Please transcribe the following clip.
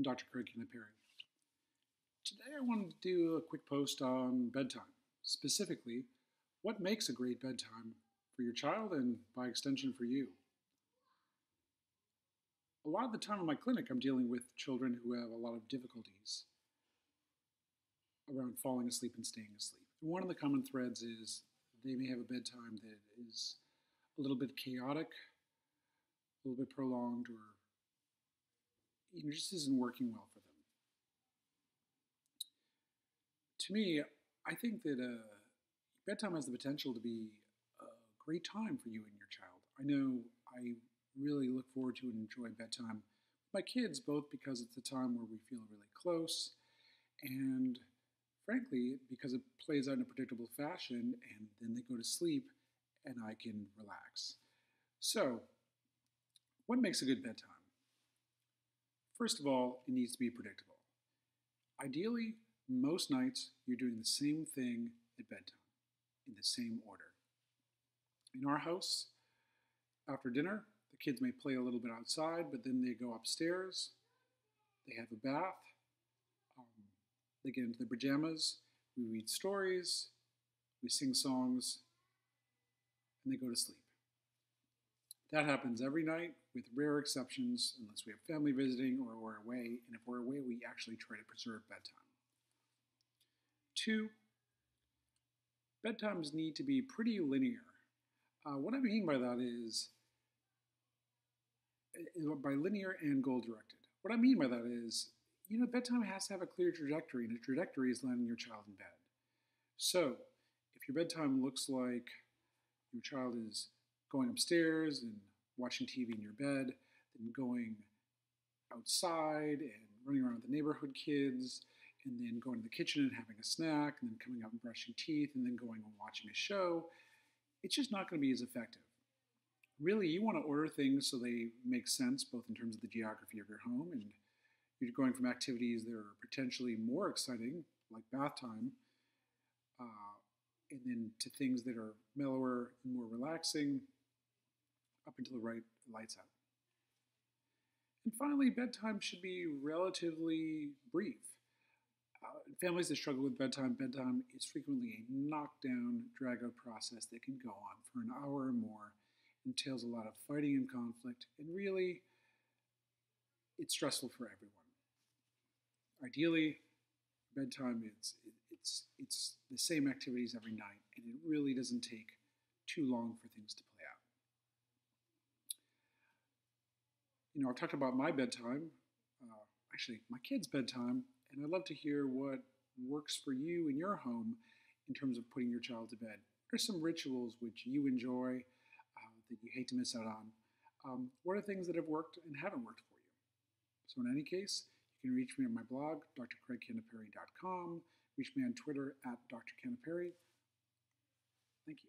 I'm Dr. Craig Canapari. Today I wanted to do a quick post on bedtime. Specifically, what makes a great bedtime for your child and by extension for you? A lot of the time in my clinic, I'm dealing with children who have a lot of difficulties around falling asleep and staying asleep. One of the common threads is they may have a bedtime that is a little bit chaotic, a little bit prolonged, or just isn't working well for them. To me, I think that bedtime has the potential to be a great time for you and your child. I know I really look forward to and enjoy bedtime with my kids, both because it's a time where we feel really close and frankly, because it plays out in a predictable fashion and then they go to sleep and I can relax. So, what makes a good bedtime? First of all, it needs to be predictable. Ideally, most nights you're doing the same thing at bedtime, in the same order. In our house, after dinner, the kids may play a little bit outside, but then they go upstairs, they have a bath, they get into their pajamas, we read stories, we sing songs, and they go to sleep. That happens every night with rare exceptions unless we have family visiting or we're away, and if we're away, we actually try to preserve bedtime. 2, bedtimes need to be pretty linear. What I mean by that is by linear and goal-directed. What I mean by that is, bedtime has to have a clear trajectory, and the trajectory is landing your child in bed. So, if your bedtime looks like your child is going upstairs and watching TV in your bed, then going outside and running around with the neighborhood kids, and then going to the kitchen and having a snack, and then coming out and brushing teeth, and then going and watching a show, it's just not going to be as effective. Really, you want to order things so they make sense, both in terms of the geography of your home, and you're going from activities that are potentially more exciting, like bath time, and then to things that are mellower and more relaxing, up until the lights out. And finally, bedtime should be relatively brief. Families that struggle with bedtime is frequently a knockdown, drag-out process that can go on for an hour or more, entails a lot of fighting and conflict, and really, it's stressful for everyone. Ideally, bedtime it's the same activities every night, and it really doesn't take too long for things to play out. I've talked about my bedtime, actually my kids' bedtime, and I'd love to hear what works for you in your home in terms of putting your child to bed. What are some rituals which you enjoy that you hate to miss out on? What are things that have worked and haven't worked for you? So in any case, you can reach me on my blog, drcraigcanapari.com. Reach me on Twitter at drcanapari. Thank you.